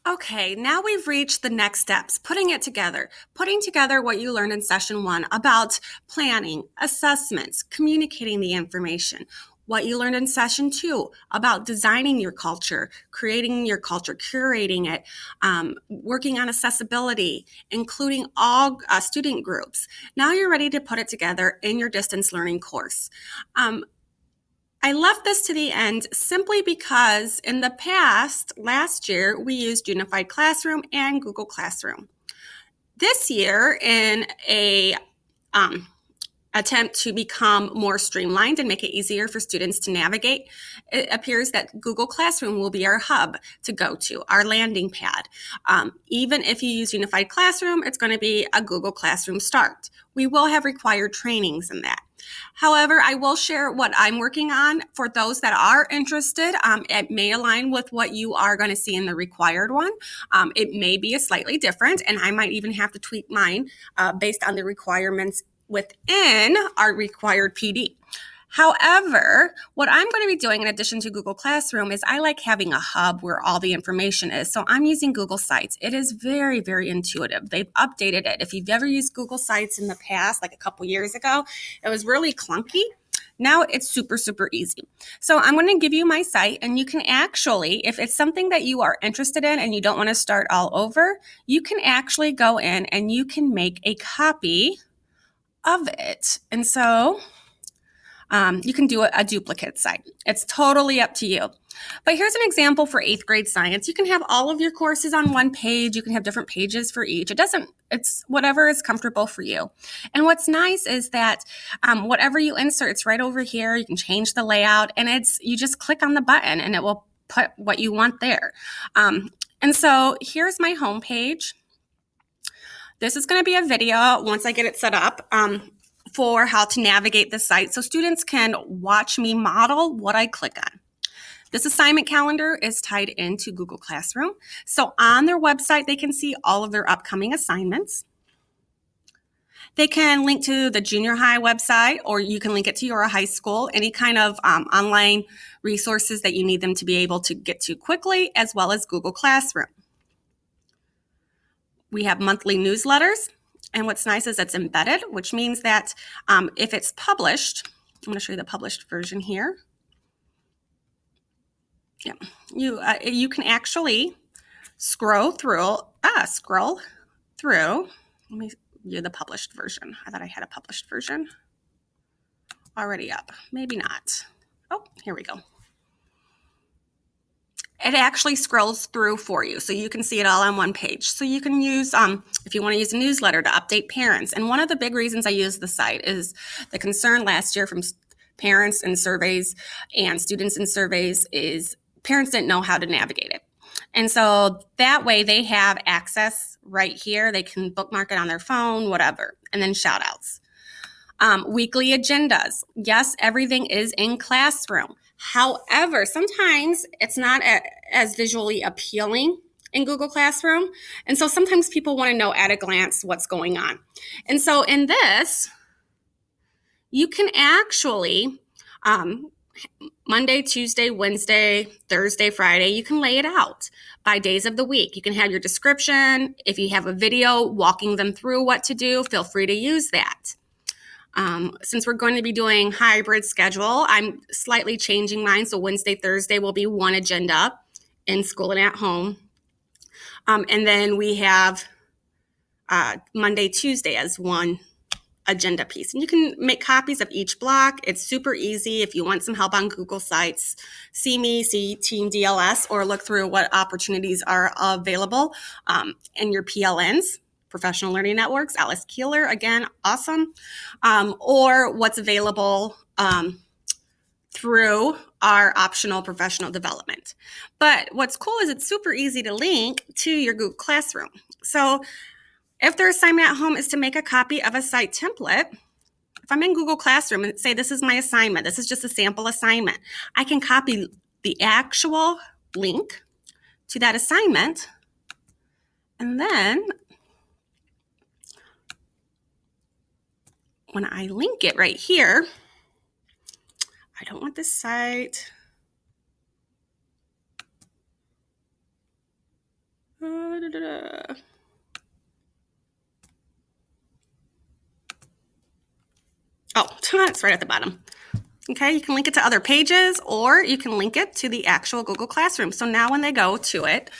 Okay, now we've reached the next steps, putting it together. Putting together what you learned in session 1 about planning, assessments, communicating the information. What you learned in session 2 about designing your culture, creating your culture, curating it, working on accessibility, including all student groups. Now you're ready to put it together in your distance learning course. I left this to the end simply because in the past, last year, we used Unified Classroom and Google Classroom. This year, in a attempt to become more streamlined and make it easier for students to navigate, it appears that Google Classroom will be our hub to go to, our landing pad. Even if you use Unified Classroom, it's going to be a Google Classroom start. We will have required trainings in that. However, I will share what I'm working on for those that are interested. It may align with what you are going to see in the required one. It may be a slightly different, and I might even have to tweak mine based on the requirements within our required PD. However, what I'm going to be doing in addition to Google Classroom is I like having a hub where all the information is. So I'm using Google Sites. It is very, very intuitive. They've updated it. If you've ever used Google Sites in the past, like a couple years ago, it was really clunky. Now it's super, super easy. So I'm going to give you my site, and you can actually, if it's something that you are interested in and you don't want to start all over, you can actually go in and you can make a copy of it. And so you can do a duplicate site. It's totally up to you. But here's an example for 8th grade science. You can have all of your courses on one page. You can have different pages for each. It's whatever is comfortable for you. And what's nice is that whatever you insert, it's right over here. You can change the layout, and you just click on the button and it will put what you want there. And so here's my home page. This is going to be a video once I get it set up for how to navigate the site so students can watch me model what I click on. This assignment calendar is tied into Google Classroom. So on their website, they can see all of their upcoming assignments. They can link to the junior high website, or you can link it to your high school, any kind of online resources that you need them to be able to get to quickly, as well as Google Classroom. We have monthly newsletters. And what's nice is it's embedded, which means that if it's published, I'm going to show you the published version here. Yeah, you can actually scroll through. Let me view the published version. I thought I had a published version already up. Maybe not. Oh, here we go. It actually scrolls through for you, so you can see it all on one page. So you can use, if you want to use a newsletter to update parents. And one of the big reasons I use the site is the concern last year from parents and surveys and students in surveys is parents didn't know how to navigate it. And so that way they have access right here. They can bookmark it on their phone, whatever, and then shout outs. Weekly agendas. Yes, everything is in Classroom. However, sometimes it's not as visually appealing in Google Classroom. And so sometimes people want to know at a glance what's going on. And so in this, you can actually, Monday, Tuesday, Wednesday, Thursday, Friday, you can lay it out by days of the week. You can have your description. If you have a video walking them through what to do, feel free to use that. Since we're going to be doing hybrid schedule, I'm slightly changing mine. So Wednesday, Thursday will be one agenda in school and at home. And then we have Monday, Tuesday as one agenda piece. And you can make copies of each block. It's super easy. If you want some help on Google Sites, see me, see Team DLS, or look through what opportunities are available in your PLNs. Professional Learning Networks, Alice Keeler, again, awesome. Or what's available through our optional professional development. But what's cool is it's super easy to link to your Google Classroom. So if their assignment at home is to make a copy of a site template, if I'm in Google Classroom and say this is my assignment, this is just a sample assignment, I can copy the actual link to that assignment, and then when I link it right here, I don't want this site. Oh, it's right at the bottom. Okay, you can link it to other pages, or you can link it to the actual Google Classroom. So now when they go to it,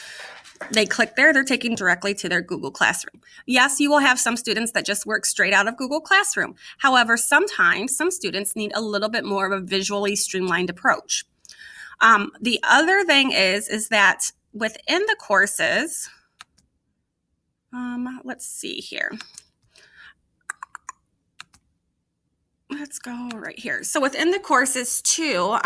they click there, they're taken directly to their Google Classroom. Yes, you will have some students that just work straight out of Google Classroom. However, sometimes some students need a little bit more of a visually streamlined approach. The other thing is that within the courses, let's see here. Let's go right here. So within the courses too,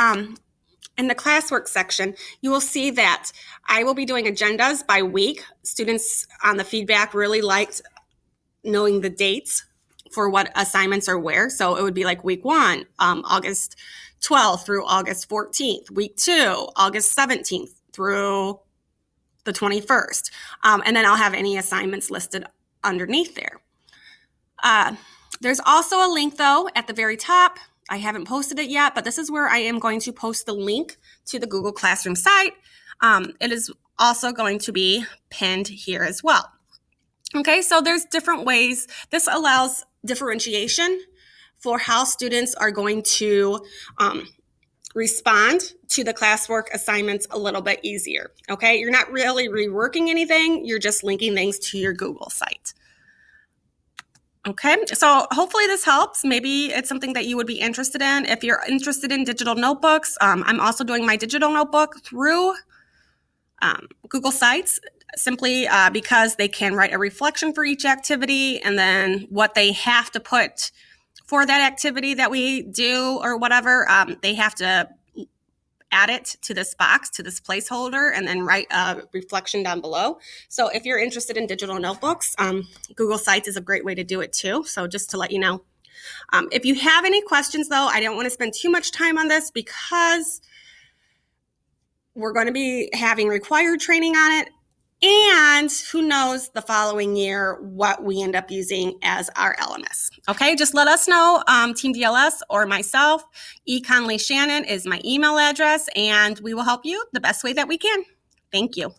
in the classwork section, you will see that I will be doing agendas by week. Students on the feedback really liked knowing the dates for what assignments are where. So it would be like week 1, August 12th through August 14th. Week 2, August 17th through the 21st. And then I'll have any assignments listed underneath there. There's also a link, though, at the very top. I haven't posted it yet, but this is where I am going to post the link to the Google Classroom site. It is also going to be pinned here as well. Okay, so there's different ways. This allows differentiation for how students are going to respond to the classwork assignments a little bit easier. Okay, you're not really reworking anything. You're just linking things to your Google site. Okay, so hopefully this helps. Maybe it's something that you would be interested in. If you're interested in digital notebooks, I'm also doing my digital notebook through Google Sites, simply because they can write a reflection for each activity, and then what they have to put for that activity that we do or whatever, they have to add it to this box, to this placeholder, and then write a reflection down below. So if you're interested in digital notebooks, Google Sites is a great way to do it too. So just to let you know. If you have any questions, though, I don't want to spend too much time on this because we're going to be having required training on it. And who knows the following year what we end up using as our LMS. Okay, just let us know, Team DLS or myself. Conley-Shannon is my email address, and we will help you the best way that we can. Thank you.